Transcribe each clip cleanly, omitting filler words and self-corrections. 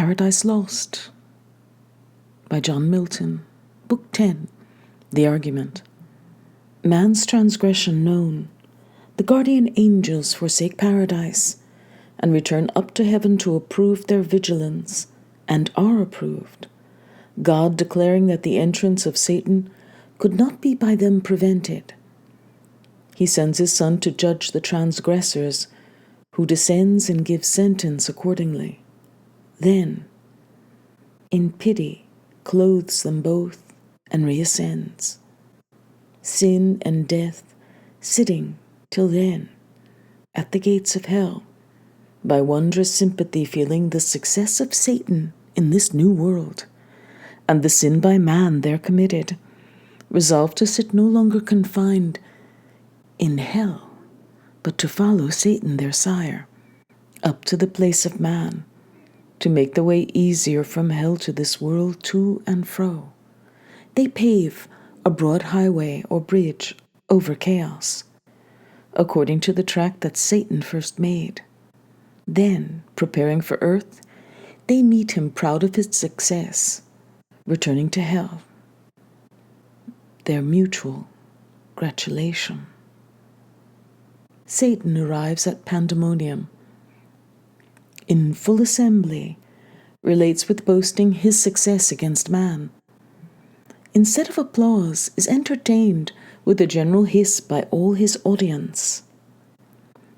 Paradise Lost by John Milton, Book 10, The Argument. Man's transgression known, the guardian angels forsake paradise and return up to heaven to approve their vigilance, and are approved, God declaring that the entrance of Satan could not be by them prevented. He sends his Son to judge the transgressors, who descends and gives sentence accordingly. Then, in pity, clothes them both and reascends. Sin and death sitting till then at the gates of hell, by wondrous sympathie feeling the success of Satan in this new world, and the sin by man there committed, resolved to sit no longer confined in hell, but to follow Satan their sire, up to the place of man, to make the way easier from hell to this world to and fro. They pave a broad highway or bridge over chaos, according to the track that Satan first made. Then, preparing for earth, they meet him proud of his success, returning to hell. Their mutual gratulation. Satan arrives at Pandemonium. In full assembly, relates with boasting his success against man. Instead of applause, is entertained with a general hiss by all his audience.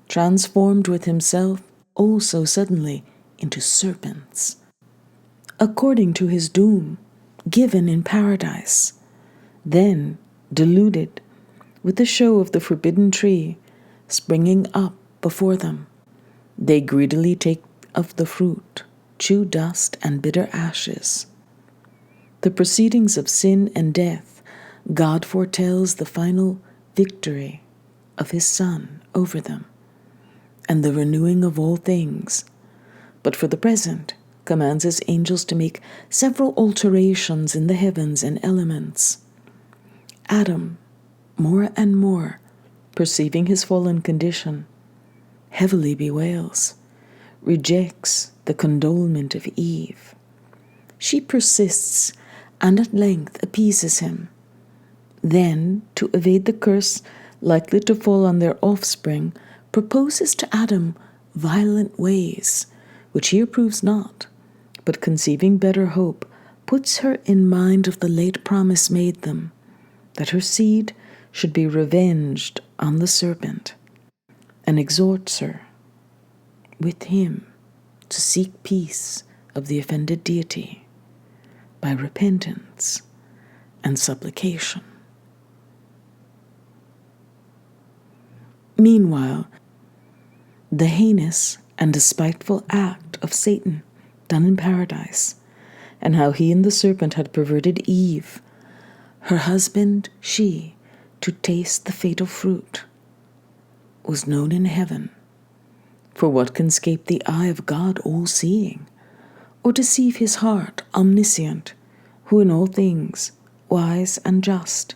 Transformed with himself also suddenly into serpents, according to his doom, given in paradise. Then, deluded, with the show of the forbidden tree springing up before them, they greedily take of the fruit, chew dust and bitter ashes. The proceedings of sin and death, God foretells the final victory of his Son over them, and the renewing of all things, but for the present commands his angels to make several alterations in the heavens and elements. Adam, more and more, perceiving his fallen condition, heavily bewailes, rejects the condolement of Eve. She persists and at length appeases him. Then, to evade the curse likely to fall on their offspring, proposes to Adam violent ways, which he approves not, but conceiving better hope, puts her in mind of the late promise made them, that her seed should be revenged on the serpent, and exhorts her with him to seek peace of the offended deity by repentance and supplication. Meanwhile, the heinous and despiteful act of Satan done in paradise, and how he and the serpent had perverted Eve, her husband, she, to taste the fatal fruit, was known in heaven. For what can scape the eye of God all-seeing, or deceive his heart omniscient, who in all things, wise and just,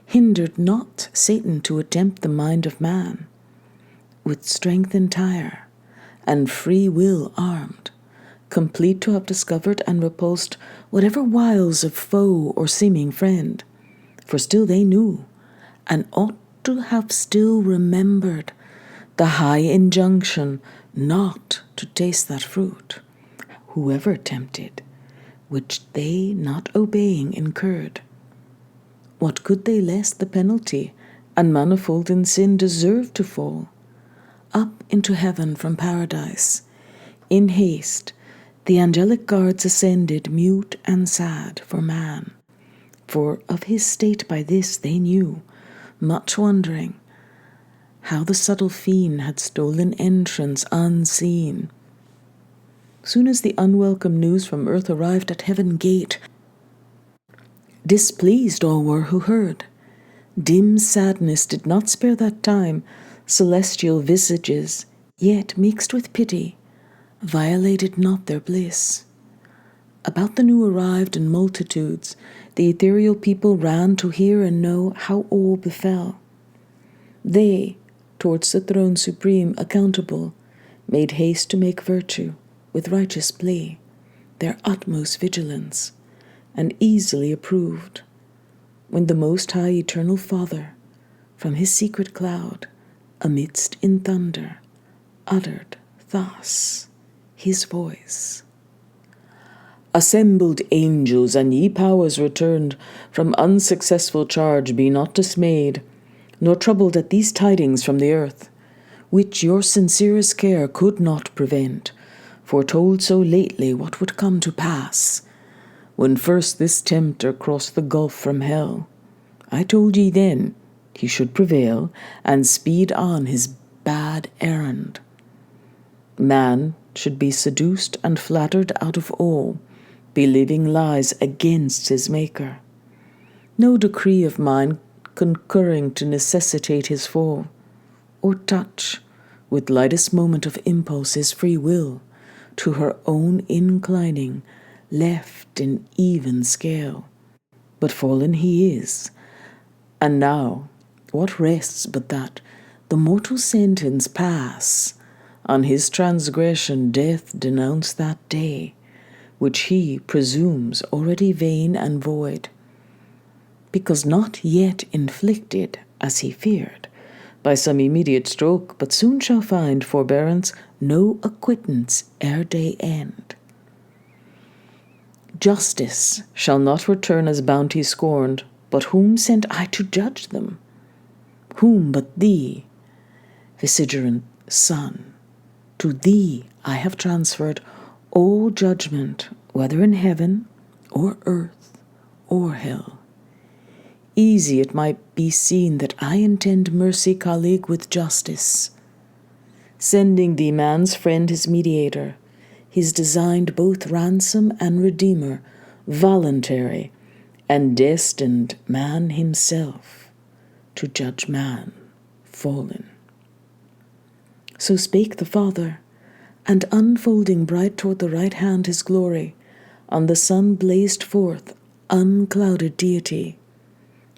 hindered not Satan to attempt the mind of man, with strength entire and free will armed, complete to have discovered and repulsed whatever wiles of foe or seeming friend, for still they knew, and ought to have still remembered, the high injunction not to taste that fruit, whoever tempted, which they not obeying incurred. What could they less the penalty, and manifold in sin deserve to fall? Up into heaven from paradise, in haste, the angelic guards ascended, mute and sad for man, for of his state by this they knew, much wondering how the subtle fiend had stolen entrance unseen. Soon as the unwelcome news from earth arrived at heaven gate, displeased all were who heard. Dim sadness did not spare that time celestial visages, yet mixed with pity, violated not their bliss. About the new arrived in multitudes, the ethereal people ran to hear and know how all befell. They, towards the throne supreme accountable, made haste to make virtue with righteous plea, their utmost vigilance, and easily approved, when the Most High Eternal Father, from his secret cloud, amidst in thunder, uttered thus his voice. Assembled angels, and ye powers returned from unsuccessful charge, be not dismayed, nor troubled at these tidings from the earth, which your sincerest care could not prevent, foretold so lately what would come to pass. When first this tempter crossed the gulf from hell, I told ye then he should prevail and speed on his bad errand. Man should be seduced and flattered out of all, believing lies against his Maker. No decree of mine concurring to necessitate his fall, or touch, with lightest moment of impulse, his free will, to her own inclining, left in even scale. But fallen he is, and now what rests but that, the mortal sentence pass, on his transgression death denounce that day, which he presumes already vain and void, because not yet inflicted, as he feared, by some immediate stroke, but soon shall find forbearance no acquittance ere day end. Justice shall not return as bounty scorned, but whom sent I to judge them? Whom but thee, vigilant Son? To thee I have transferred all judgment, whether in heaven, or earth, or hell. Easy it might be seen that I intend mercy colleague with justice, sending thee man's friend, his mediator, his designed both ransom and redeemer, voluntary, and destined man himself to judge man fallen. So spake the Father, and unfolding bright toward the right hand his glory, on the sun blazed forth unclouded deity.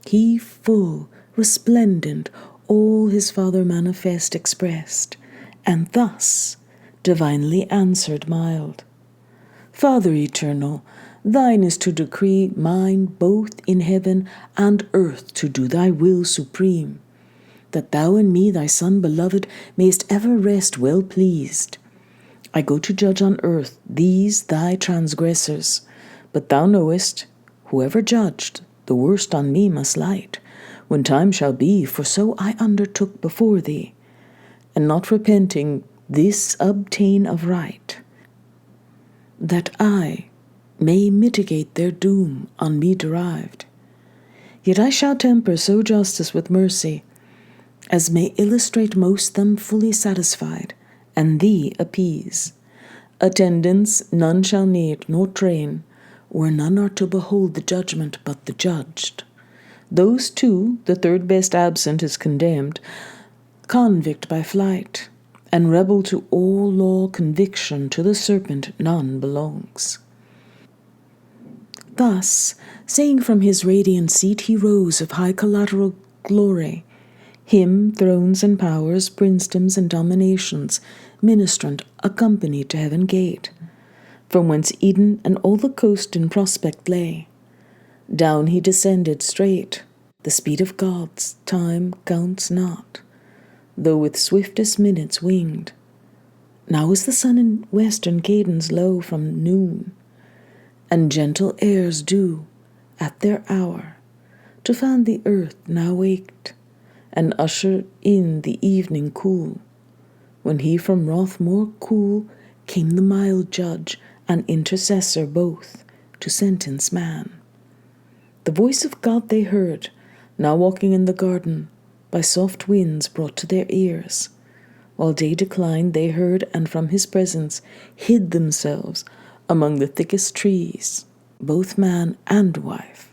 He full, resplendent, all his Father manifest expressed, and thus divinely answered mild. Father eternal, thine is to decree, mine both in heaven and earth to do thy will supreme, that thou in me, thy Son beloved, mayst ever rest well pleased. I go to judge on earth these thy transgressors, but thou knowest, whoever judged, the worst on me must light, when time shall be, for so I undertook before thee, and not repenting this obtain of right, that I may mitigate their doom on me derived. Yet I shall temper so justice with mercy, as may illustrate most them fully satisfied, and thee appease. Attendants none shall need, nor train, where none are to behold the judgment but the judged. Those two, the third best absent is condemned, convict by flight, and rebel to all law conviction, to the serpent none belongs. Thus, saying from his radiant seat he rose of high collateral glory, him thrones and powers, princedoms and dominations, ministrant accompanied to heaven gate, from whence Eden and all the coast in prospect lay. Down he descended straight, the speed of gods time counts not, though with swiftest minutes winged. Now is the sun in western cadence low from noon, and gentle airs do, at their hour, to fan the earth now waked, and usher in the evening cool, when he from wrath more cool came the mild judge and intercessor both to sentence man. The voice of God they heard, now walking in the garden, by soft winds brought to their ears. While day declined they heard, and from his presence hid themselves among the thickest trees, both man and wife,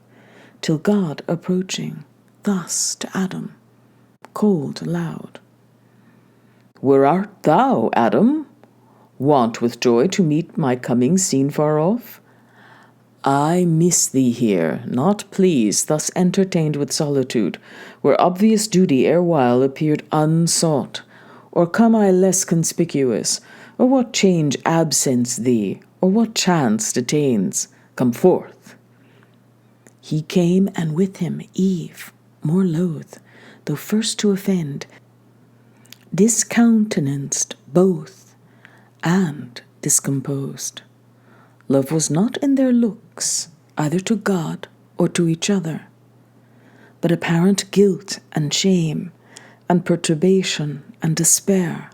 till God approaching, thus to Adam, called aloud, Where art thou, Adam? Wont with joy to meet my coming seen far off? I miss thee here, not pleased, thus entertained with solitude, where obvious duty erewhile appeared unsought. Or come I less conspicuous, or what change absents thee, or what chance detains? Come forth. He came, and with him Eve, more loath, though first to offend, discountenanced both, and discomposed. Love was not in their looks, either to God or to each other, but apparent guilt and shame, and perturbation and despair,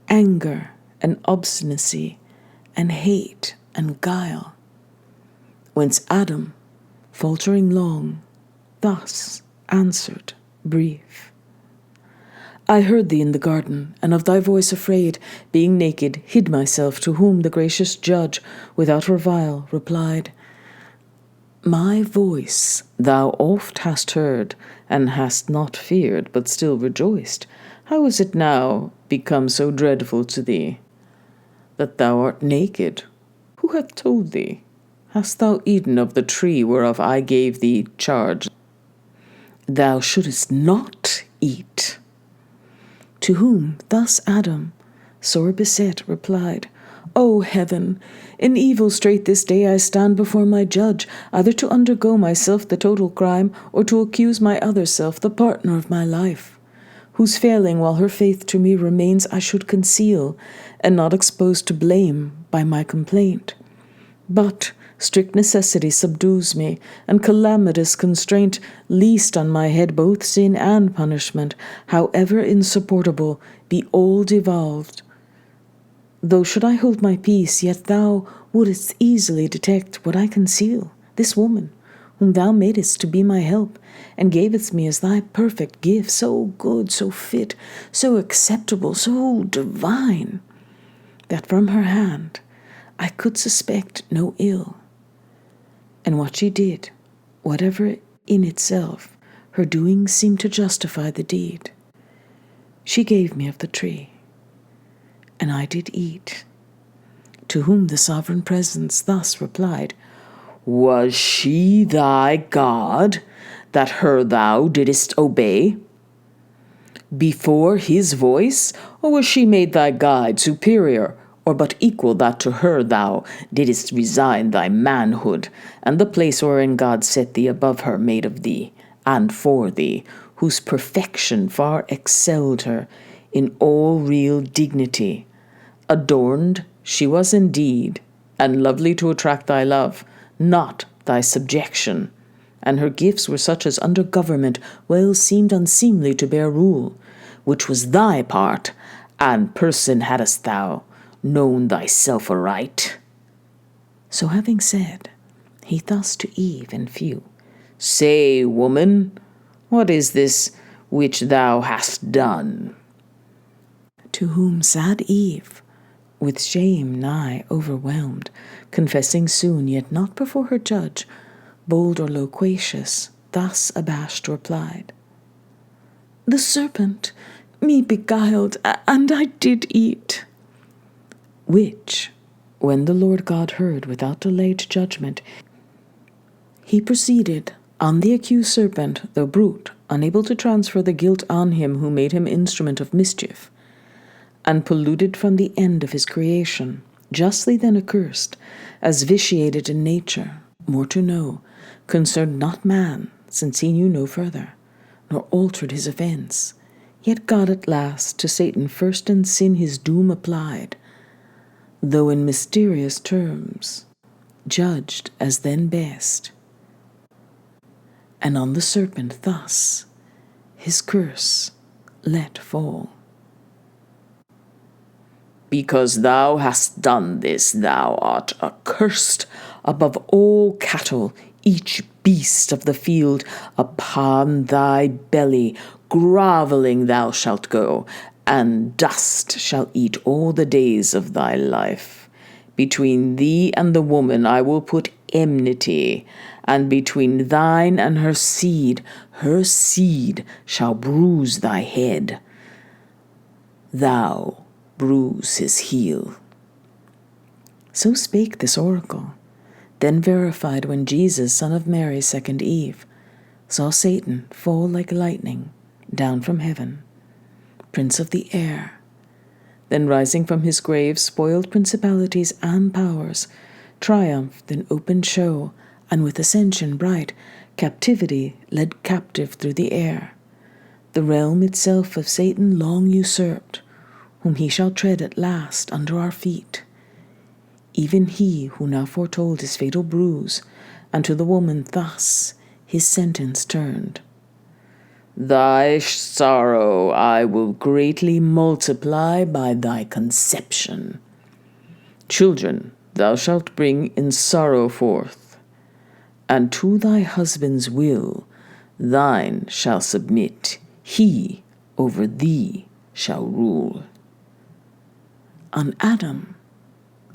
anger and obstinacy, and hate and guile. Whence Adam, faltering long, thus answered brief: I heard thee in the garden, and of thy voice afraid, being naked, hid myself, to whom the gracious judge, without revile, replied, My voice thou oft hast heard, and hast not feared, but still rejoiced. How is it now become so dreadful to thee, that thou art naked? Who hath told thee? Hast thou eaten of the tree whereof I gave thee charge thou shouldest not eat? To whom thus Adam, sore beset, replied, O heaven, in evil strait this day I stand before my judge, either to undergo myself the total crime, or to accuse my other self, the partner of my life, whose failing while her faith to me remains I should conceal, and not expose to blame by my complaint. But strict necessity subdues me, and calamitous constraint, least on my head both sin and punishment, however insupportable, be all devolved. Though should I hold my peace, yet thou wouldest easily detect what I conceal, this woman, whom thou madest to be my help, and gavest me as thy perfect gift, so good, so fit, so acceptable, so divine, that from her hand I could suspect no ill. And what she did, whatever in itself, her doing seemed to justify the deed. She gave me of the tree, and I did eat. To whom the sovereign presence thus replied, Was she thy God, that her thou didst obey before his voice? Or was she made thy guide superior, or but equal, that to her thou didst resign thy manhood, and the place wherein God set thee above her, made of thee, and for thee, whose perfection far excelled her in all real dignity? Adorned she was indeed, and lovely to attract thy love, not thy subjection. And her gifts were such as under government well seemed unseemly to bear rule, which was thy part, and person hadst thou known thyself aright. So having said, he thus to Eve in few, Say, woman, what is this which thou hast done? To whom sad Eve, with shame nigh overwhelmed, confessing soon, yet not before her judge, bold or loquacious, thus abashed replied, The serpent me beguiled, and I did eat. Which, when the Lord God heard without delayed judgment, he proceeded on the accused serpent, though brute, unable to transfer the guilt on him who made him instrument of mischief, and polluted from the end of his creation, justly then accursed, as vitiated in nature, more to know, concerned not man, since he knew no further, nor altered his offence. Yet God at last to Satan first in sin his doom applied, though in mysterious terms, judged as then best. And on the serpent thus his curse let fall. Because thou hast done this, thou art accursed above all cattle, each beast of the field. Upon thy belly grovelling thou shalt go, and dust shall eat all the days of thy life. Between thee and the woman I will put enmity, and between thine and her seed shall bruise thy head. Thou bruise his heel. So spake this oracle, then verified when Jesus, son of Mary, second Eve, saw Satan fall like lightning down from heaven, prince of the air, then rising from his grave, spoiled principalities and powers, triumphed in open show, and with ascension bright, captivity led captive through the air. The realm itself of Satan long usurped, whom he shall tread at last under our feet. Even he who now foretold his fatal bruise, and to the woman thus his sentence turned. Thy sorrow I will greatly multiply by thy conception. Children thou shalt bring in sorrow forth, and to thy husband's will thine shall submit, he over thee shall rule. On Adam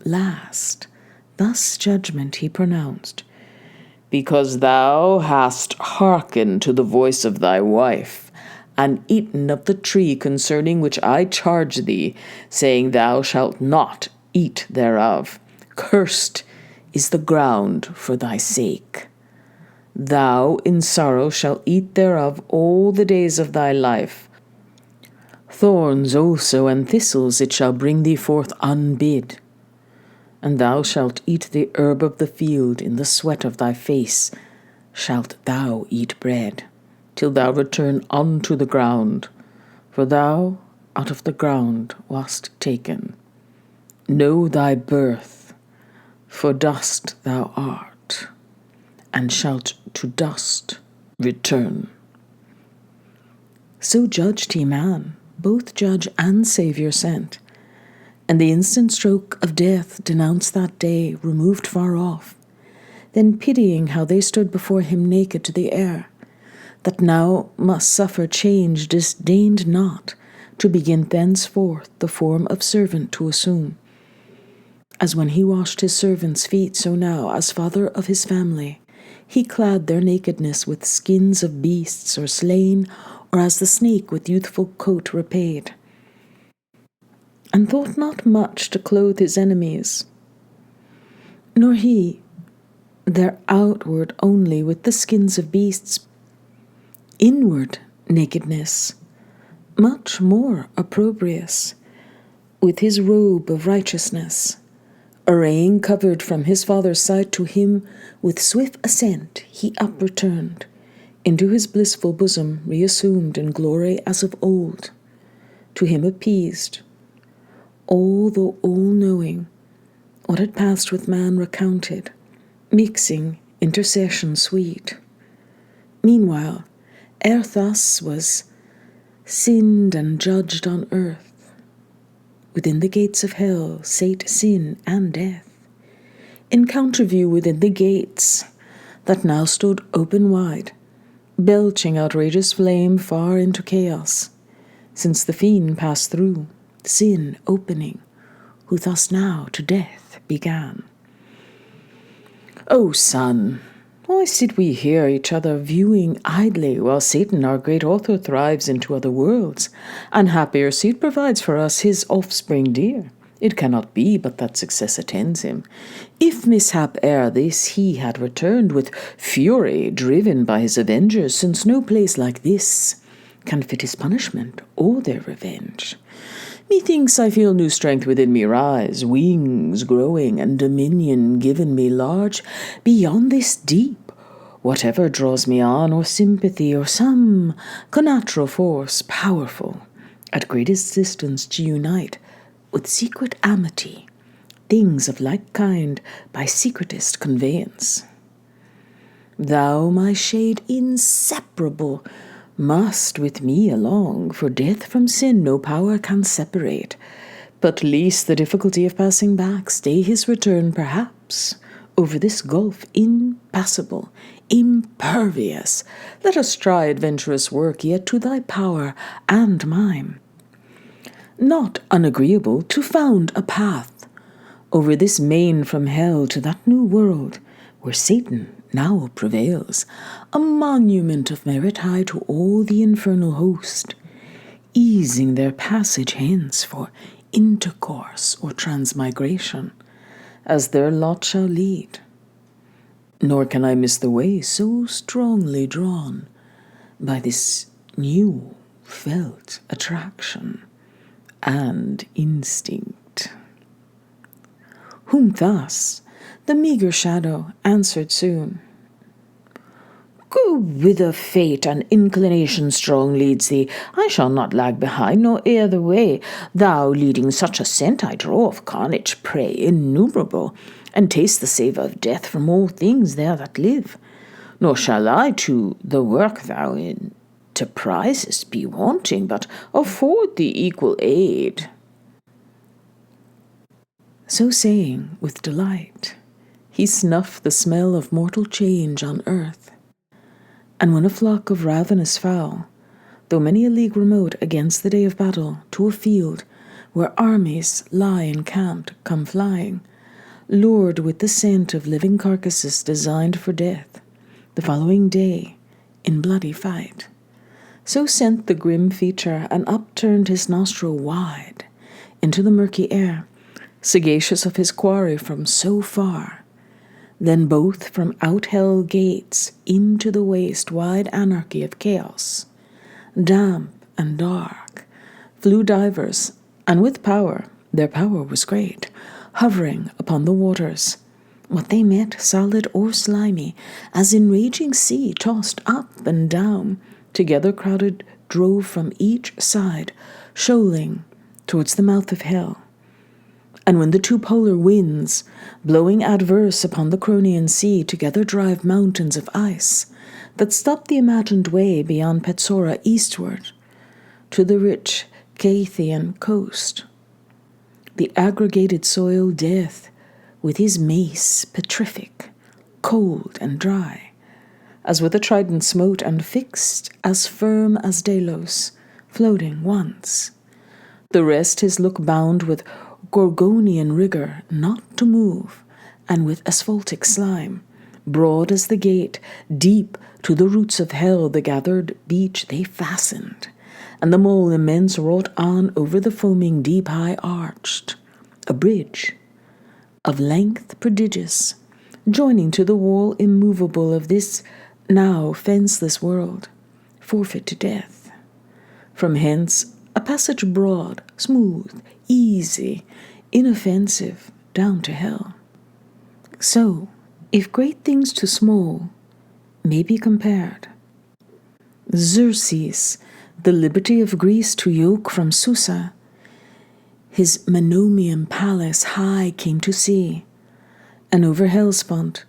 last thus judgment he pronounced, because thou hast hearkened to the voice of thy wife, and eaten of the tree concerning which I charge thee, saying thou shalt not eat thereof. Cursed is the ground for thy sake. Thou in sorrow shalt eat thereof all the days of thy life. Thorns also and thistles it shall bring thee forth unbid. And thou shalt eat the herb of the field, in the sweat of thy face shalt thou eat bread, till thou return unto the ground, for thou out of the ground wast taken. Know thy birth, for dust thou art, and shalt to dust return. So judged he man, both judge and Saviour sent, and the instant stroke of death denounced that day, removed far off. Then pitying how they stood before him naked to the air, that now must suffer change, disdained not to begin thenceforth the form of servant to assume. As when he washed his servants' feet, so now, as father of his family, he clad their nakedness with skins of beasts or slain, or as the snake with youthful coat repaid, and thought not much to clothe his enemies, nor he their outward only with the skins of beasts, inward nakedness much more opprobrious, with his robe of righteousness, arraying covered from his father's sight, to him with swift assent he upreturned, into his blissful bosom reassumed in glory as of old, to him appeased, although all-knowing, what had passed with man recounted, mixing intercession sweet. Meanwhile, ere thus was sinned and judged on earth, within the gates of hell sate sin and death, in counterview within the gates that now stood open wide, belching outrageous flame far into chaos, since the fiend passed through, sin opening, who thus now to death began. O son, why sit we here each other viewing idly, while Satan, our great author, thrives into other worlds, and happier seat provides for us his offspring dear? It cannot be but that success attends him. If mishap ere this he had returned with fury, driven by his avengers, since no place like this can fit his punishment or their revenge. Methinks I feel new strength within me rise, wings growing, and dominion given me large beyond this deep. Whatever draws me on, or sympathy, or some connatural force, powerful, at greatest distance to unite, with secret amity, things of like kind by secretest conveyance. Thou, my shade inseparable, must with me along, for death from sin no power can separate, but least the difficulty of passing back stay his return perhaps over this gulf impassable, impervious. Let us try adventurous work yet to thy power and mine, not unagreeable, to found a path over this main from hell to that new world where Satan now prevails, a monument of merit high to all the infernal host, easing their passage hence for intercourse or transmigration, as their lot shall lead. Nor can I miss the way so strongly drawn by this new felt attraction, and instinct. Whom thus the meagre shadow answered soon. Go whither fate and inclination strong leads thee. I shall not lag behind, nor ere the way. Thou leading such a scent, I draw of carnage prey innumerable, and taste the savour of death from all things there that live. Nor shall I to the work thou enterprisest be wanting, but afford thee equal aid. So saying, with delight, he snuffed the smell of mortal change on earth. And when a flock of ravenous fowl, though many a league remote against the day of battle, to a field where armies lie encamped, come flying, lured with the scent of living carcasses designed for death, the following day in bloody fight, so sent the grim feature and upturned his nostril wide into the murky air, sagacious of his quarry from so far. Then both from out hell gates into the waste wide anarchy of chaos, damp and dark, flew divers, and with power, their power was great, hovering upon the waters. What they met, solid or slimy, as in raging sea tossed up and down, together crowded drove from each side, shoaling towards the mouth of hell. And when the two polar winds, blowing adverse upon the Cronian sea, together drive mountains of ice, that stop the imagined way beyond Petsora eastward, to the rich Caithian coast, the aggregated soil death, with his mace petrific, cold and dry, as with a trident smote and fixed, as firm as Delos, floating once. The rest his look bound with Gorgonian rigour, not to move, and with asphaltic slime, broad as the gate, deep to the roots of hell the gathered beach they fastened, and the mole immense wrought on over the foaming deep high arched, a bridge of length prodigious, joining to the wall immovable of this now fenceless world, forfeit to death. From hence a passage broad, smooth, easy, inoffensive, down to hell. So, if great things to small may be compared, Xerxes, the liberty of Greece to yoke from Susa, his Manomian palace high came to see, and over Hellespont,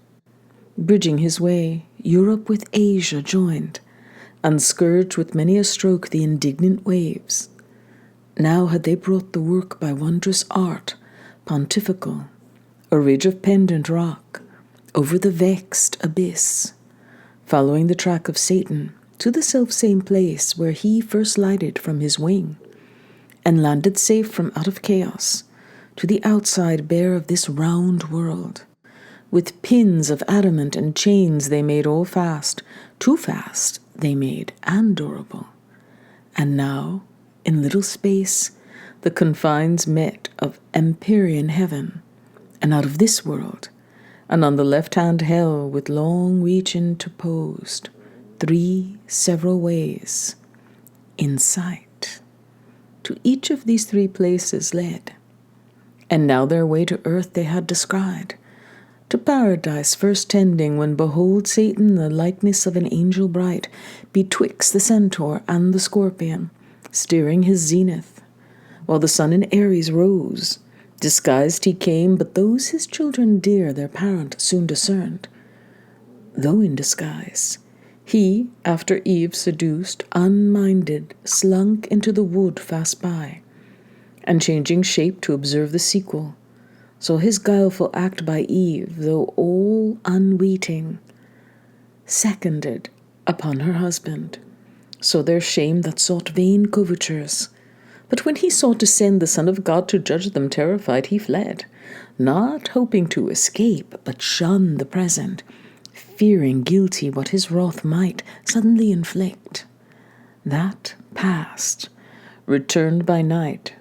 bridging his way, Europe with Asia joined, and scourged with many a stroke the indignant waves. Now had they brought the work by wondrous art, pontifical, a ridge of pendant rock, over the vexed abyss, following the track of Satan to the self-same place where he first lighted from his wing, and landed safe from out of chaos to the outside bare of this round world. With pins of adamant and chains they made all fast, too fast they made, and durable. And now, in little space, the confines met of empyrean heaven, and out of this world, and on the left-hand hell with long reach interposed, 3 several ways, in sight. To each of these 3 places led, and now their way to earth they had descried, to paradise first tending, when behold Satan, the likeness of an angel bright, betwixt the centaur and the scorpion, steering his zenith, while the sun in Aries rose. Disguised he came, but those his children dear their parent soon discerned. Though in disguise, he, after Eve seduced, unminded, slunk into the wood fast by, and changing shape to observe the sequel, saw his guileful act by Eve, though all unweeting, seconded upon her husband. So their shame that sought vain covertures. But when he sought to send the Son of God to judge them, terrified he fled, not hoping to escape, but shun the present, fearing guilty what his wrath might suddenly inflict. That past, returned by night,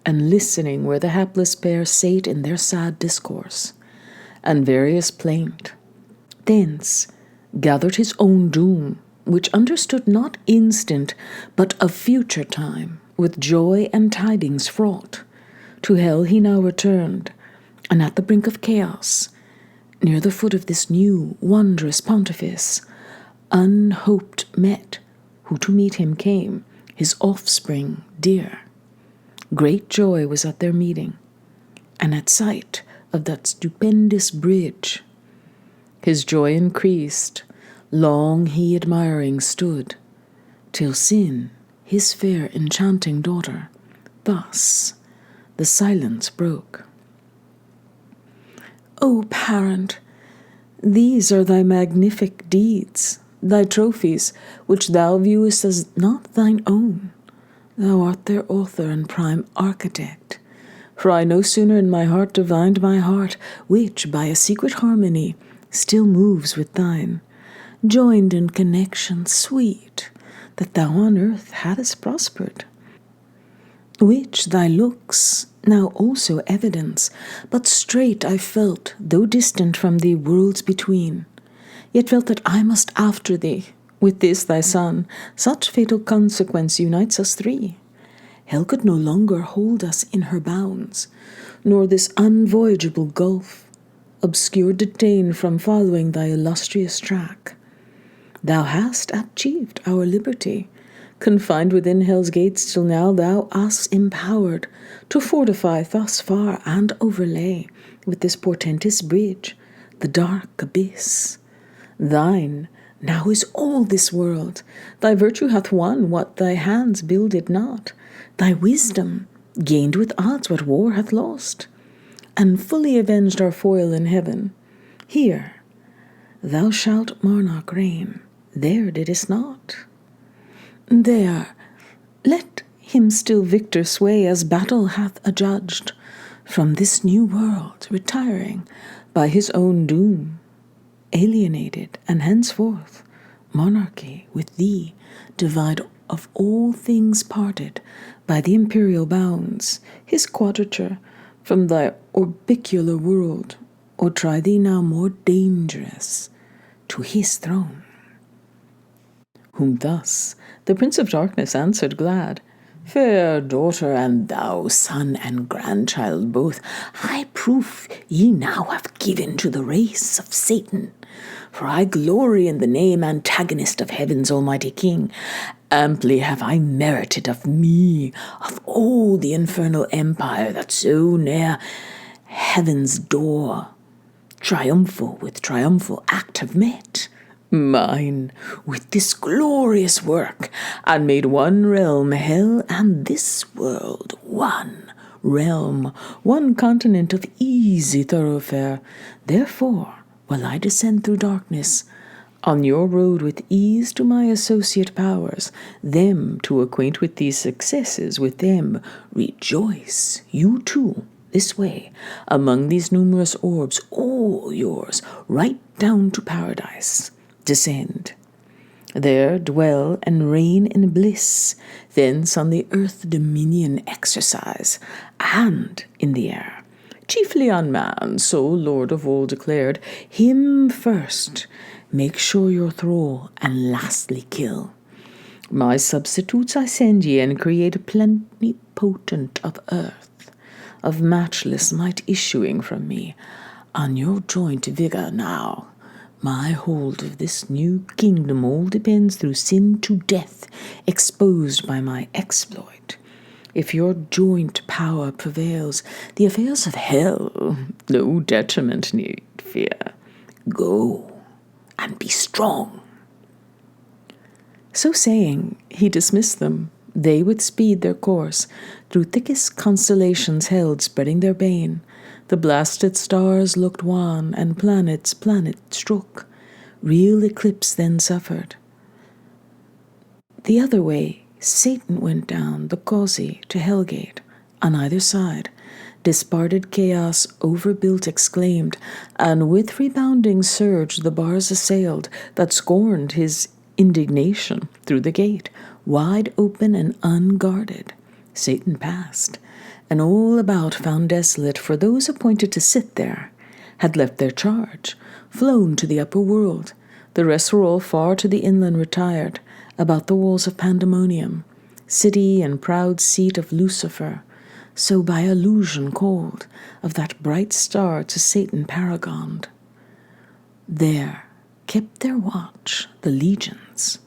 and listening where the hapless pair sate in their sad discourse, and various plaint, thence gathered his own doom, which understood not instant, but of future time, with joy and tidings fraught. To hell he now returned, and at the brink of chaos, near the foot of this new, wondrous pontifice, unhoped met, who to meet him came, his offspring dear. Great joy was at their meeting, and at sight of that stupendous bridge, his joy increased, long he admiring stood, till Sin, his fair enchanting daughter, thus the silence broke. O parent, these are thy magnific deeds, thy trophies, which thou viewest as not thine own. Thou art their author and prime architect. For I no sooner in my heart divined my heart, which by a secret harmony still moves with thine, joined in connection sweet, that thou on earth hadst prospered, which thy looks now also evidence, but straight I felt, though distant from thee worlds between, yet felt that I must after thee, with this thy son, such fatal consequence unites us three. Hell could no longer hold us in her bounds, nor this unvoyageable gulf obscure detain from following thy illustrious track. Thou hast achieved our liberty, confined within hell's gates till now thou us empowered to fortify thus far and overlay with this portentous bridge the dark abyss. Thine now is all this world. Thy virtue hath won what thy hands builded not. Thy wisdom gained with odds what war hath lost, and fully avenged our foil in heaven. Here thou shalt monarch reign, there didst not. There let him still victor sway as battle hath adjudged, from this new world retiring by his own doom, alienated, and henceforth monarchy with thee divide of all things parted by the imperial bounds, his quadrature from thy orbicular world, or try thee now more dangerous to his throne. Whom thus the Prince of Darkness answered glad, Fair daughter, and thou, son and grandchild both, high proof ye now have given to the race of Satan. For I glory in the name antagonist of heaven's almighty King. Amply have I merited of me, of all the infernal empire that so near heaven's door triumphal with triumphal act have met. Mine with this glorious work, and made one realm hell, and this world one realm, one continent of easy thoroughfare. Therefore, while I descend through darkness, on your road with ease to my associate powers, them to acquaint with these successes, with them rejoice, you too, this way, among these numerous orbs, all yours, right down to paradise. Descend. There dwell and reign in bliss, thence on the earth dominion exercise, and in the air, chiefly on man, so Lord of all declared, him first make sure your thrall, and lastly kill. My substitutes I send ye, and create a plenipotent of earth, of matchless might issuing from me. On your joint vigour now, my hold of this new kingdom all depends through sin to death, exposed by my exploit. If your joint power prevails, the affairs of hell no detriment need fear. Go and be strong. So saying, he dismissed them. They with speed their course through thickest constellations held, spreading their bane. The blasted stars looked wan, and planet struck. Real eclipse then suffered. The other way, Satan went down the causey to Hellgate. On either side, disparted chaos overbuilt exclaimed, and with rebounding surge the bars assailed, that scorned his indignation through the gate, wide open and unguarded. Satan passed, and all about found desolate, for those appointed to sit there had left their charge, flown to the upper world. The rest were all far to the inland retired, about the walls of Pandemonium. city and proud seat of Lucifer, so by illusion called, of that bright star to Satan paragoned. There kept their watch the legions,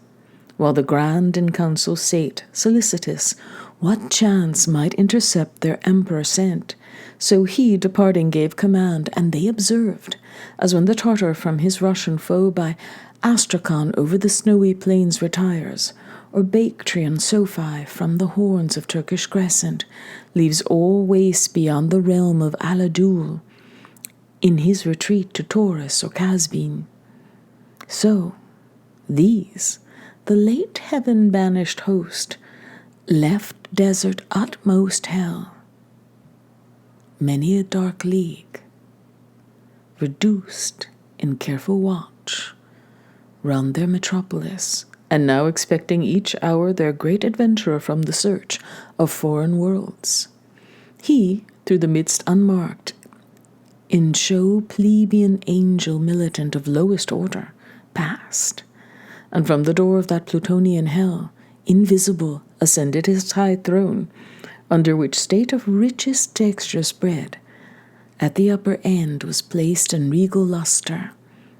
while the grand in council sate, solicitous what chance might intercept their emperor sent. So he, departing, gave command, and they observed, as when the Tartar from his Russian foe by Astrakhan over the snowy plains retires, or Bactrian Sophi from the horns of Turkish Crescent leaves all waste beyond the realm of Aladul, in his retreat to Taurus or Casbin. So these, the late heaven-banished host, left desert utmost hell, many a dark league, reduced in careful watch round their metropolis, and now expecting each hour their great adventurer from the search of foreign worlds. He, through the midst unmarked, in show plebeian angel militant of lowest order, passed, and from the door of that Plutonian hell, invisible, ascended his high throne, under which state of richest texture spread. At the upper end was placed in regal lustre.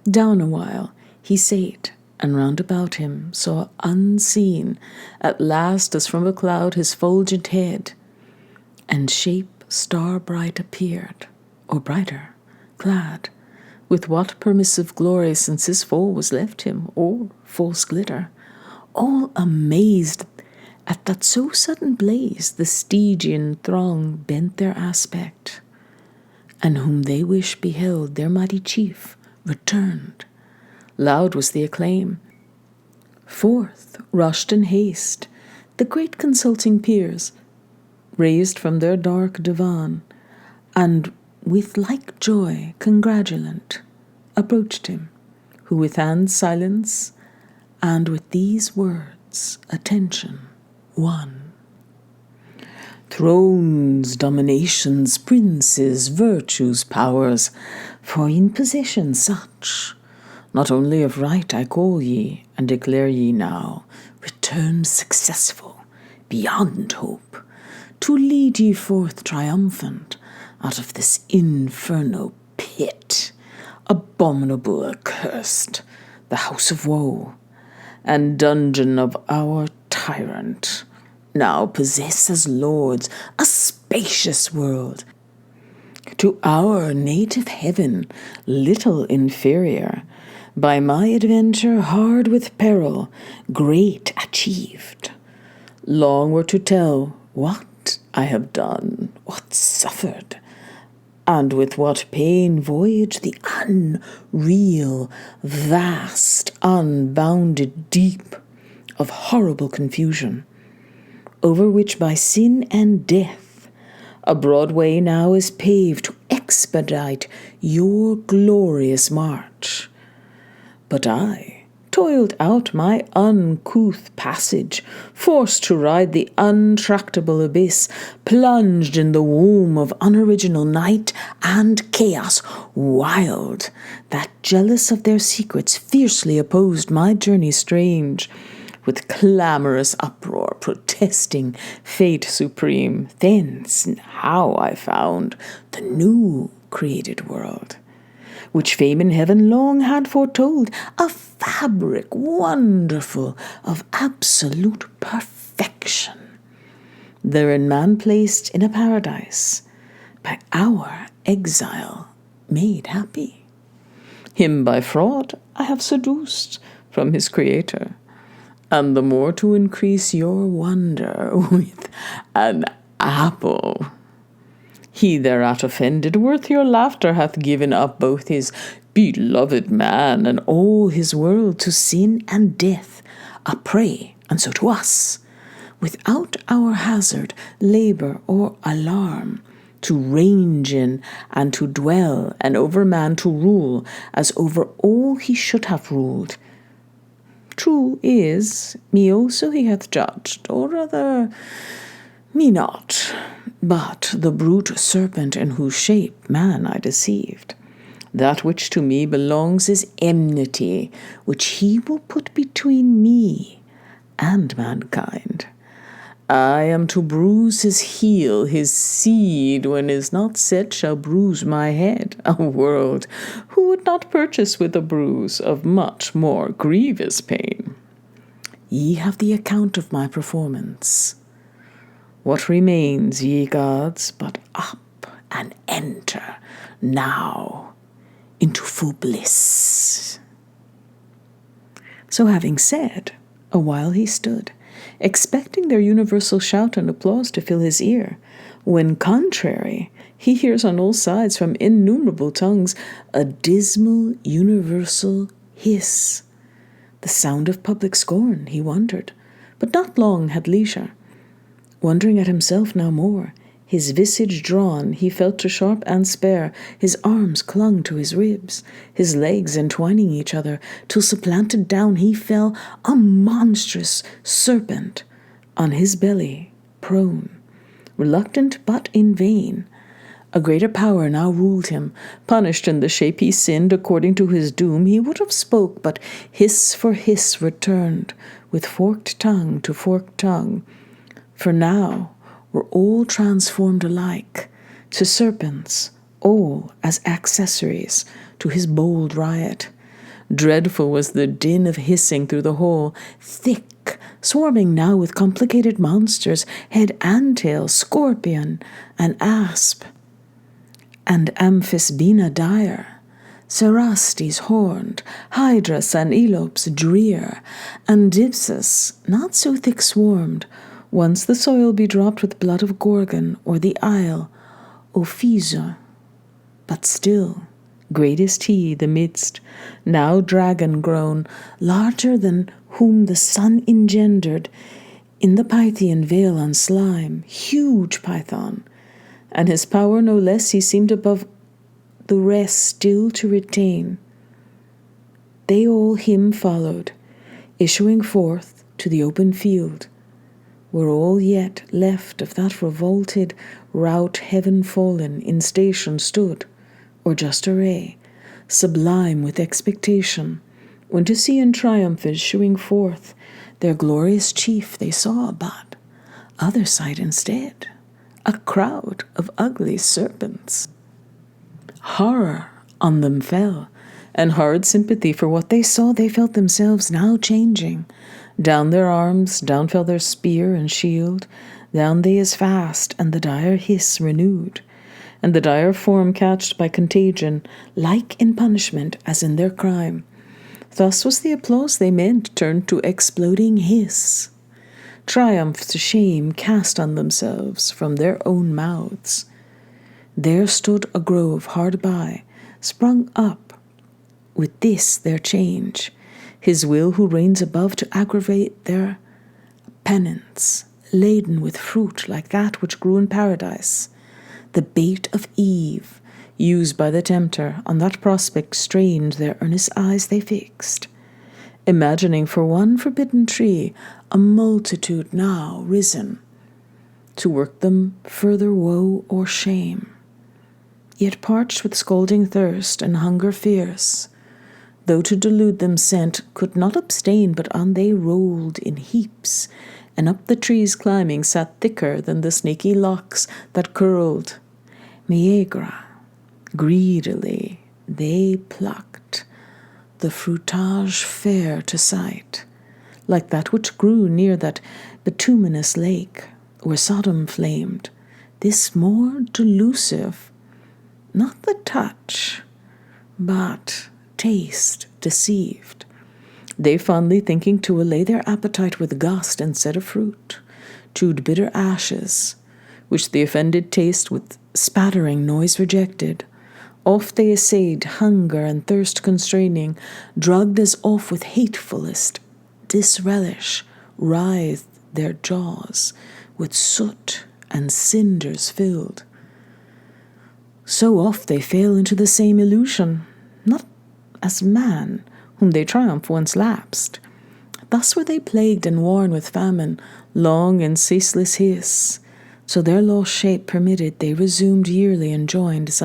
Down a while he sate, and round about him saw unseen, at last as from a cloud his fulgent head, and shape star-bright appeared, or brighter, clad, with what permissive glory since his fall was left him, or false glitter, all amazed at that so sudden blaze the Stygian throng bent their aspect, and whom they wish beheld their mighty chief returned. Loud was the acclaim. Forth rushed in haste the great consulting peers, raised from their dark divan, and with like joy congratulant approached him, who with hands silence, and with these words attention won. Thrones, dominations, princes, virtues, powers, for in possession such, not only of right I call ye, and declare ye now, returned successful, beyond hope, to lead ye forth triumphant out of this infernal pit, abominable, accursed, the house of woe, and dungeon of our tyrant, now possess as lords a spacious world, to our native heaven little inferior, by my adventure hard with peril, great achieved. Long were to tell what I have done, what suffered, and with what pain voyage the unreal, vast, unbounded deep of horrible confusion, over which by sin and death a broad way now is paved to expedite your glorious march. But I toiled out my uncouth passage, forced to ride the untractable abyss, plunged in the womb of unoriginal night and chaos wild, that jealous of their secrets fiercely opposed my journey strange, with clamorous uproar protesting fate supreme. Thence how I found the new created world, which fame in heaven long had foretold, a fabric wonderful of absolute perfection, therein man placed in a paradise, by our exile made happy. Him by fraud I have seduced from his creator, and the more to increase your wonder with an apple. He thereat offended, worth your laughter, hath given up both his beloved man and all his world to sin and death, a prey, and so to us, without our hazard, labour, or alarm, to range in and to dwell, and over man to rule, as over all he should have ruled. True is, me also he hath judged, or rather, me not, but the brute serpent in whose shape man I deceived. That which to me belongs is enmity, which he will put between me and mankind, I am to bruise his heel, his seed, when is not set, shall bruise my head. A world, who would not purchase with a bruise of much more grievous pain? Ye have the account of my performance. What remains, ye gods, but up and enter now into full bliss? So having said, a while he stood, expecting their universal shout and applause to fill his ear, when contrary, he hears on all sides from innumerable tongues a dismal universal hiss. The sound of public scorn, he wondered, but not long had leisure. Wondering at himself now more, his visage drawn, he felt to sharp and spare, his arms clung to his ribs, his legs entwining each other, till supplanted down he fell, a monstrous serpent, on his belly, prone, reluctant but in vain. A greater power now ruled him. Punished in the shape he sinned, according to his doom, he would have spoke, but hiss for hiss returned, with forked tongue to forked tongue. For now were all transformed alike to serpents, all as accessories to his bold riot. Dreadful was the din of hissing through the hall, thick, swarming now with complicated monsters, head and tail, scorpion and asp, and amphisbena dire, cerastes horned, hydras and elops drear, and dipsus not so thick swarmed, once the soil be dropped with blood of Gorgon, or the isle, Ophisa. But still, greatest he, the midst, now dragon grown, larger than whom the sun engendered, in the Pythian veil and slime, huge Python, and his power no less he seemed above the rest still to retain. They all him followed, issuing forth to the open field, were all yet left of that revolted rout heaven fallen in station stood, or just array, sublime with expectation, when to see in triumph issuing forth their glorious chief they saw but other sight instead, a crowd of ugly serpents. Horror on them fell, and hard sympathy for what they saw they felt themselves now changing. Down their arms, down fell their spear and shield, down they as fast, and the dire hiss renewed, and the dire form catched by contagion, like in punishment as in their crime. Thus was the applause they meant turned to exploding hiss. Triumph to shame cast on themselves from their own mouths. There stood a grove hard by, sprung up with this their change, his will who reigns above to aggravate their penance, laden with fruit like that which grew in paradise, the bait of Eve, used by the tempter, on that prospect strange their earnest eyes they fixed, imagining for one forbidden tree a multitude now risen, to work them further woe or shame. Yet parched with scalding thirst and hunger fierce, though to delude them sent, could not abstain, but on they rolled in heaps, and up the trees climbing sat thicker than the snaky locks that curled. Meagra, greedily they plucked the fruitage fair to sight, like that which grew near that bituminous lake, where Sodom flamed, this more delusive, not the touch, but taste deceived. They fondly thinking to allay their appetite with gust instead of fruit, chewed bitter ashes, which the offended taste with spattering noise rejected. Oft they essayed, hunger and thirst constraining, drugged as oft with hatefullest disrelish, writhed their jaws with soot and cinders filled. So oft they fail into the same illusion, not as man, whom they triumph once lapsed. Thus were they plagued and worn with famine, long and ceaseless hiss. So their lost shape permitted, they resumed yearly and joined.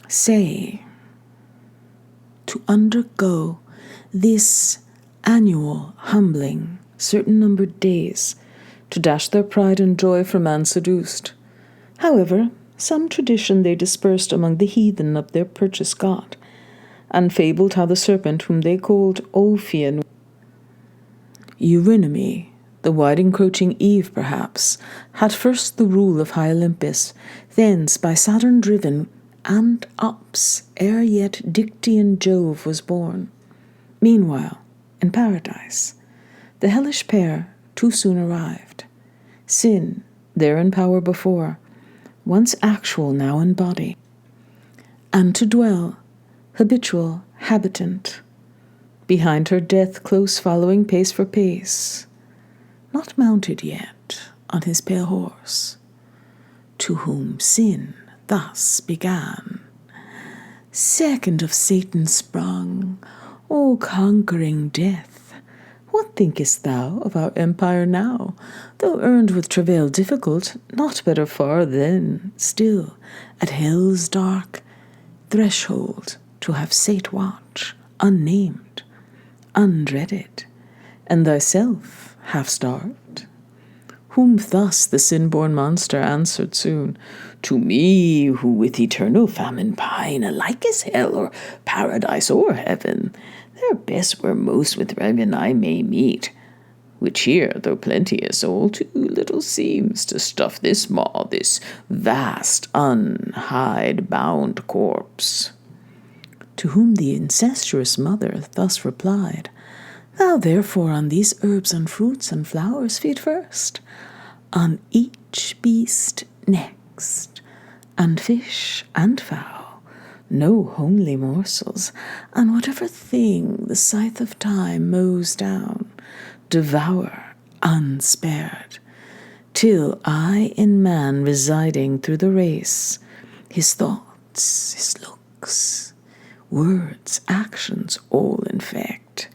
Say, to undergo this annual humbling, certain numbered days, to dash their pride and joy from man seduced. However, some tradition they dispersed among the heathen of their purchase got, and fabled how the serpent whom they called Ophion, Eurynome, the wide encroaching Eve perhaps, had first the rule of high Olympus, thence by Saturn driven, and ups ere yet Dictean Jove was born. Meanwhile, in paradise, the hellish pair too soon arrived. Sin, there in power before, once actual now in body, and to dwell, habitual habitant, behind her death close following pace for pace, not mounted yet on his pale horse, to whom sin thus began. Second of Satan sprung, O conquering death, what thinkest thou of our empire now? Though earned with travail difficult, not better far than, still, at hell's dark threshold to have sate watch, unnamed, undreaded, and thyself half-starved. Whom thus the sin-born monster answered soon, To me, who with eternal famine pine, alike as hell or paradise or heaven, their best were most with revan I may meet, which here, though plenteous, all too little seems to stuff this maw, this vast, unhide-bound corpse. To whom the incestuous mother thus replied, Thou therefore on these herbs and fruits and flowers feed first, on each beast next, and fish and fowl, no homely morsels, and whatever thing the scythe of time mows down, devour unspared, till I in man residing through the race, his thoughts, his looks, words, actions all infect,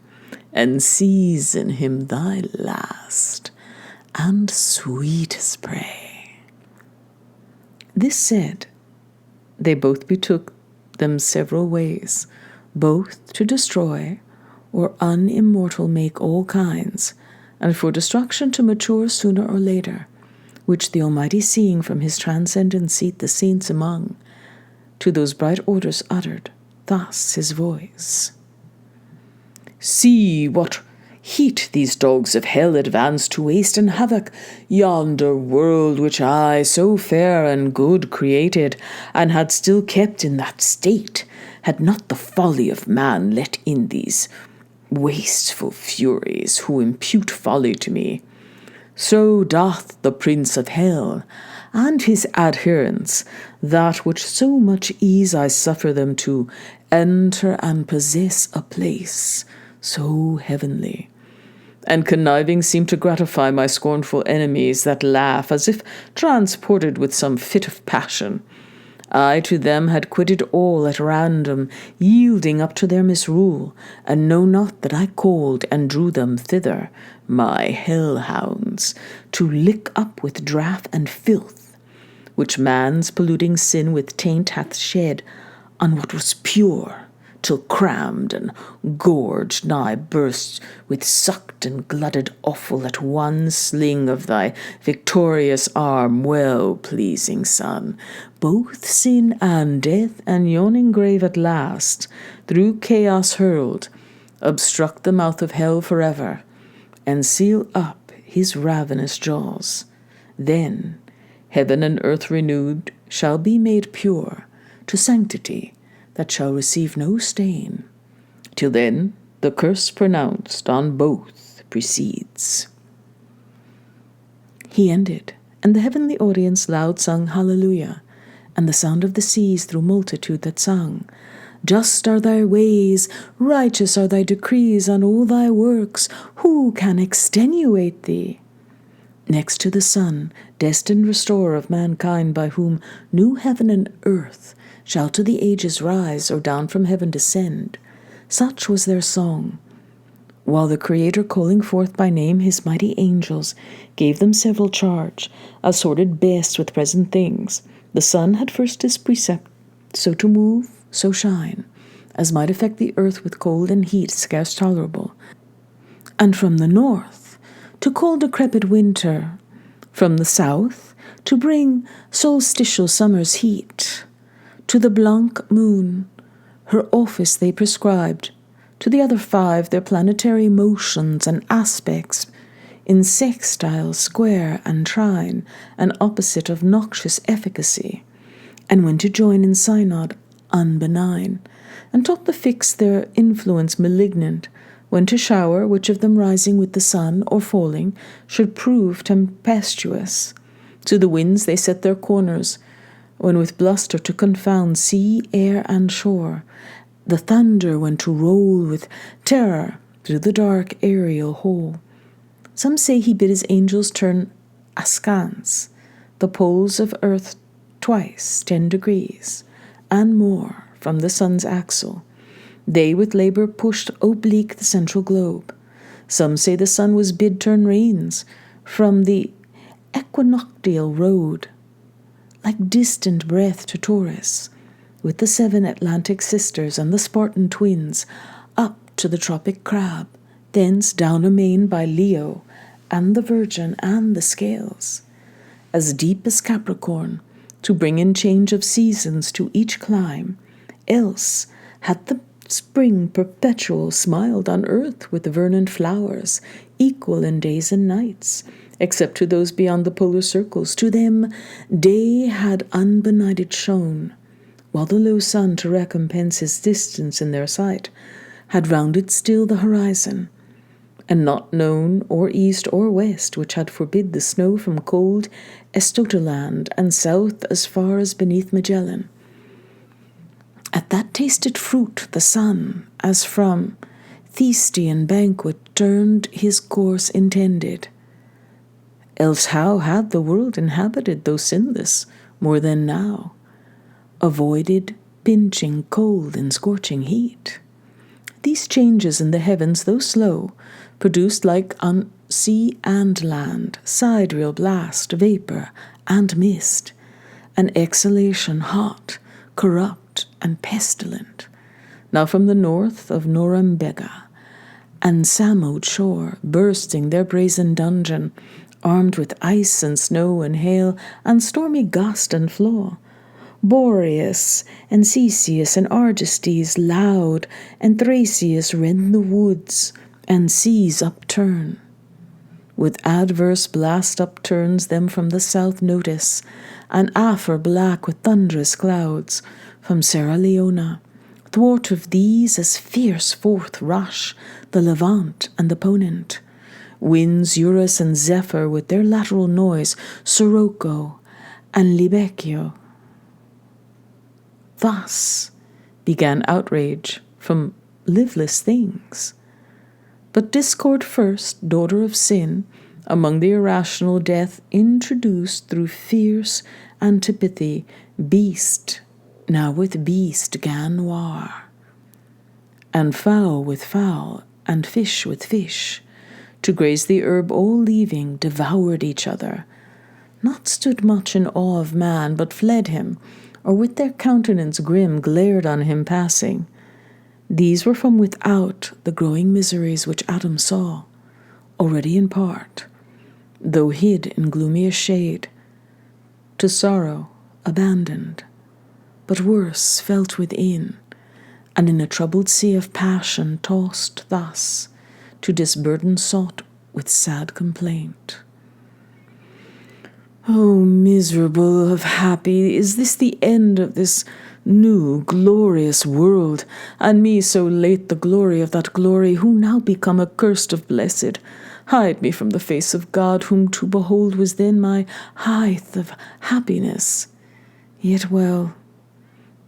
and season him thy last and sweetest prey. This said, they both betook them several ways, both to destroy or unimmortal make all kinds, and for destruction to mature sooner or later, which the Almighty seeing from his transcendent seat the saints among, to those bright orders uttered thus his voice. See what heat these dogs of hell advance to waste and havoc yonder world which I so fair and good created, and had still kept in that state, had not the folly of man let in these wasteful furies who impute folly to me. So doth the Prince of Hell and his adherents that which so much ease I suffer them to enter and possess a place so heavenly, and conniving seem to gratify my scornful enemies that laugh as if transported with some fit of passion. I to them had quitted all at random, yielding up to their misrule, and know not that I called and drew them thither, my hell-hounds, to lick up with draught and filth, which man's polluting sin with taint hath shed on what was pure, till crammed and gorged nigh burst with sucked and glutted offal at one sling of thy victorious arm, well-pleasing Son, both sin and death and yawning grave at last, through chaos hurled, obstruct the mouth of hell forever, and seal up his ravenous jaws. Then heaven and earth renewed shall be made pure to sanctity, that shall receive no stain. Till then the curse pronounced on both precedes. He ended, and the heavenly audience loud sung Hallelujah, and the sound of the seas through multitude that sung, Just are thy ways, righteous are thy decrees, on all thy works, who can extenuate thee? Next to the Son, destined restorer of mankind, by whom new heaven and earth shall to the ages rise, or down from heaven descend, such was their song, while the Creator, calling forth by name his mighty angels, gave them several charge, assorted best with present things. The sun had first his precept, so to move, so shine, as might affect the earth with cold and heat scarce tolerable, and from the north to call decrepit winter, From the south, to bring solstitial summer's heat. To the blanc moon, her office they prescribed. To the other 5, their planetary motions and aspects, in sextile, square, and trine, an opposite of noxious efficacy, and when to join in synod unbenign, and taught the fix their influence malignant, when to shower, which of them rising with the sun or falling should prove tempestuous. To the winds they set their corners, when with bluster to confound sea, air, and shore, the thunder when to roll with terror through the dark aerial hole. Some say he bid his angels turn askance, the poles of earth twice 10 degrees, and more from the sun's axle. They with labour pushed oblique the central globe. Some say the sun was bid turn reins from the equinoctial road, like distant breath to Taurus, with the 7 Atlantic sisters and the Spartan twins, up to the tropic crab, thence down amain by Leo, and the Virgin and the Scales, as deep as Capricorn, to bring in change of seasons to each clime. Else had the spring perpetual smiled on earth with vernant flowers, equal in days and nights, except to those beyond the polar circles. To them day had unbenighted shone, while the low sun, to recompense his distance in their sight, had rounded still the horizon, and not known or east or west, which had forbid the snow from cold Estotoland, and south as far as beneath Magellan. At that tasted fruit the sun, as from Thestian banquet, turned his course intended. Else how had the world inhabited, though sinless, more than now, avoided pinching cold and scorching heat? These changes in the heavens, though slow, produced like on sea and land, sidereal blast, vapour, and mist, an exhalation hot, corrupt, and pestilent, now from the north of Norumbega and Samode shore, bursting their brazen dungeon, armed with ice and snow and hail and stormy gust and flaw. Boreas and Cepheus and Argestes loud and Thracias rend the woods, and seas upturn. With adverse blast upturns them from the south notice, and Afer black with thunderous clouds, from Sierra Leona. Thwart of these as fierce forth rush the Levant and the Ponent. Winds Eurus and Zephyr with their lateral noise, Sirocco and Libecchio. Thus began outrage from liveless things. But discord first, daughter of sin, among the irrational death introduced through fierce antipathy, beast now with beast gan war, and fowl with fowl, and fish with fish, to graze the herb all leaving, devoured each other, not stood much in awe of man, but fled him, or with their countenance grim glared on him passing. These were from without the growing miseries which Adam saw, already in part, though hid in gloomiest shade, to sorrow abandoned, but worse felt within, and in a troubled sea of passion tossed thus, to disburden sought with sad complaint. O miserable of happy, is this the end of this new glorious world, and me so late the glory of that glory, who now become accursed of blessed? Hide me from the face of God, whom to behold was then my height of happiness. Yet well,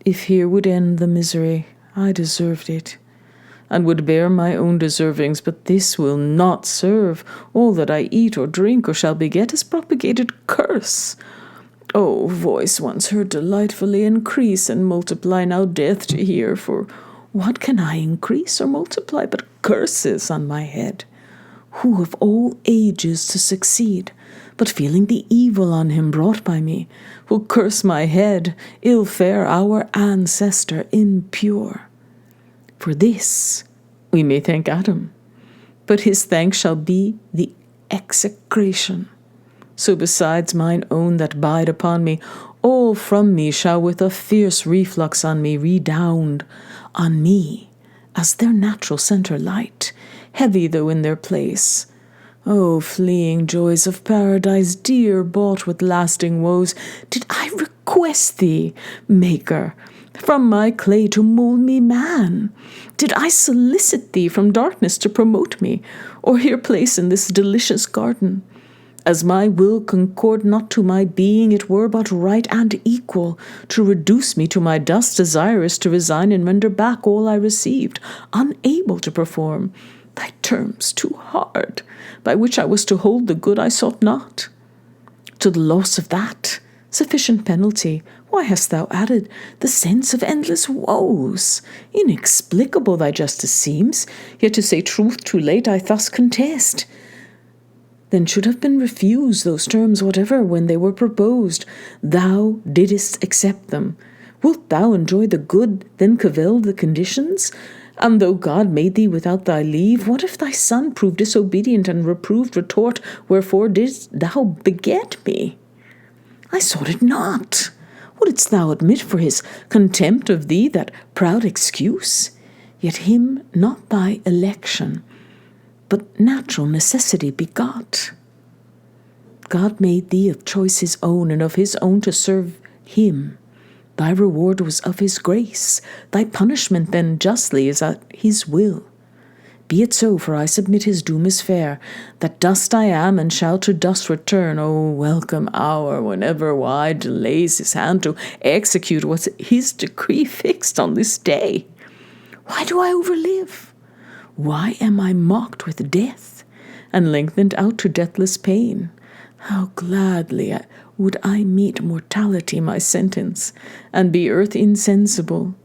if here would end the misery, I deserved it, and would bear my own deservings, but this will not serve. All that I eat or drink or shall beget is propagated curse. O voice once heard delightfully, increase and multiply, now death to hear, for what can I increase or multiply but curses on my head? Who of all ages to succeed, but feeling the evil on him brought by me, will curse my head, ill fare our ancestor impure. For this we may thank Adam, but his thanks shall be the execration So besides mine own that bide upon me, all from me shall with a fierce reflux on me redound, on me, as their natural centre light, heavy though in their place. O fleeing joys of paradise, dear bought with lasting woes, did I request thee, Maker, from my clay to mould me man? Did I solicit thee from darkness to promote me, or here place in this delicious garden? As my will concord not to my being, it were but right and equal to reduce me to my dust, desirous to resign and render back all I received, unable to perform thy terms too hard, by which I was to hold the good I sought not. To the loss of that sufficient penalty, why hast thou added the sense of endless woes? Inexplicable thy justice seems, yet to say truth too late I thus contest. Then should have been refused those terms whatever when they were proposed. Thou didst accept them. Wilt thou enjoy the good, then cavil the conditions? And though God made thee without thy leave, what if thy son prove disobedient and reproved retort, wherefore didst thou beget me? I sought it not. Wouldst thou admit for his contempt of thee that proud excuse? Yet him not thy election, but natural necessity begot. God made thee of choice his own, and of his own to serve him. Thy reward was of his grace, thy punishment then justly is at his will. Be it so, for I submit his doom is fair, that dust I am and shall to dust return. O welcome hour, whenever wide lays his hand to execute what's his decree fixed on this day. Why do I overlive? Why am I mocked with death, and lengthened out to deathless pain? How gladly would I meet mortality my sentence, and be earth insensible.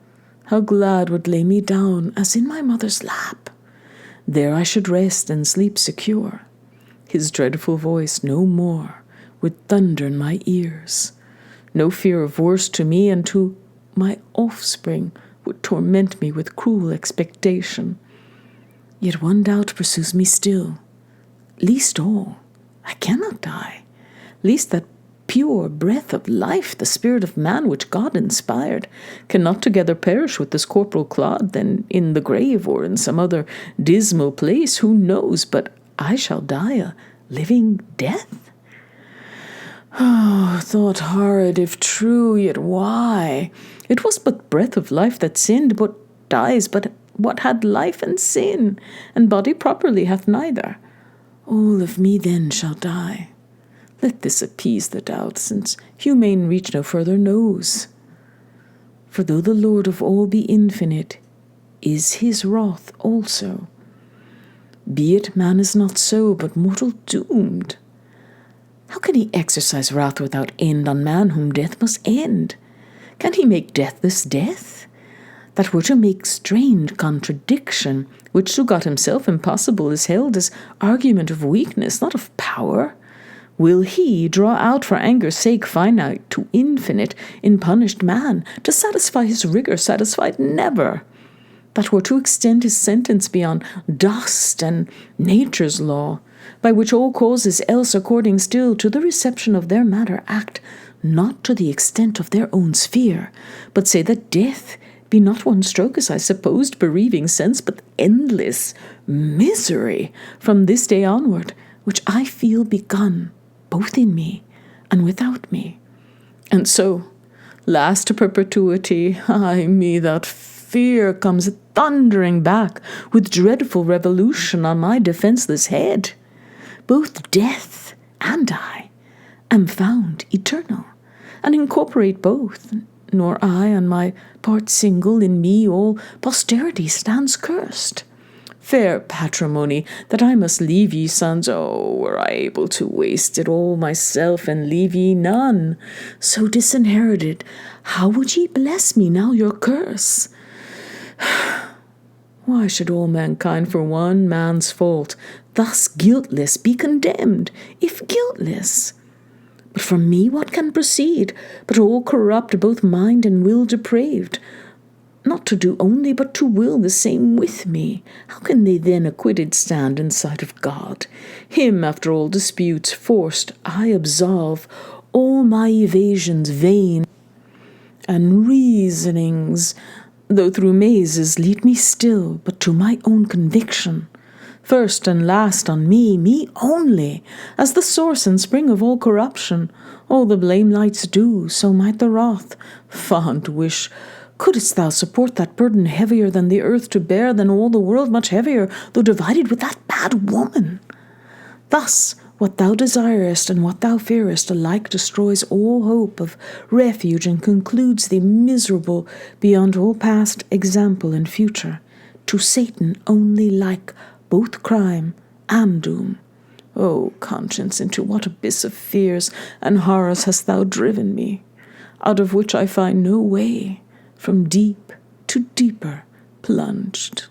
How glad would lay me down as in my mother's lap. There I should rest and sleep secure. His dreadful voice no more would thunder in my ears. No fear of worse to me, and to my offspring would torment me with cruel expectation. Yet one doubt pursues me still. Least all, I cannot die. Least that pure breath of life, the spirit of man which God inspired, cannot together perish with this corporal clod, then in the grave or in some other dismal place, who knows, but I shall die a living death? Oh, thought horrid, if true, yet why? It was but breath of life that sinned, but dies, but what had life and sin, and body properly hath neither. All of me then shall die. Let this appease the doubt, since humane reach no further knows. For though the Lord of all be infinite, is his wrath also. Be it man is not so, but mortal doomed. How can he exercise wrath without end on man whom death must end? Can he make deathless death? That were to make strange contradiction, which to God himself impossible, is held as argument of weakness, not of power. Will he draw out for anger's sake finite to infinite in punished man, to satisfy his rigour, satisfied never? That were to extend his sentence beyond dust and nature's law, by which all causes else according still to the reception of their matter act, not to the extent of their own sphere, but say that death be not one stroke, as I supposed, bereaving sense, but endless misery from this day onward, which I feel begun, both in me and without me. And so, last to perpetuity, ay me, that fear comes thundering back with dreadful revolution on my defenceless head. Both death and I am found eternal, and incorporate both, nor I on my part single, in me all posterity stands cursed. Fair patrimony, that I must leave ye sons, oh, were I able to waste it all myself, and leave ye none. So disinherited, how would ye bless me now your curse? Why should all mankind for one man's fault thus guiltless be condemned, if guiltless? But from me what can proceed, but all corrupt, both mind and will depraved? not to do only, but to will the same with me, how can they then acquitted stand in sight of God? Him, after all disputes forced, I absolve, all my evasions vain, and reasonings, though through mazes, lead me still, but to my own conviction. First and last on me only, as the source and spring of all corruption. All the blame lights do, so might the wrath. Fond wish, couldst thou support that burden heavier than the earth to bear, than all the world much heavier, though divided with that bad woman? Thus, what thou desirest and what thou fearest alike destroys all hope of refuge and concludes thee miserable beyond all past example and future, to Satan only like both crime and doom. O conscience, into what abyss of fears and horrors hast thou driven me, out of which I find no way, from deep to deeper plunged.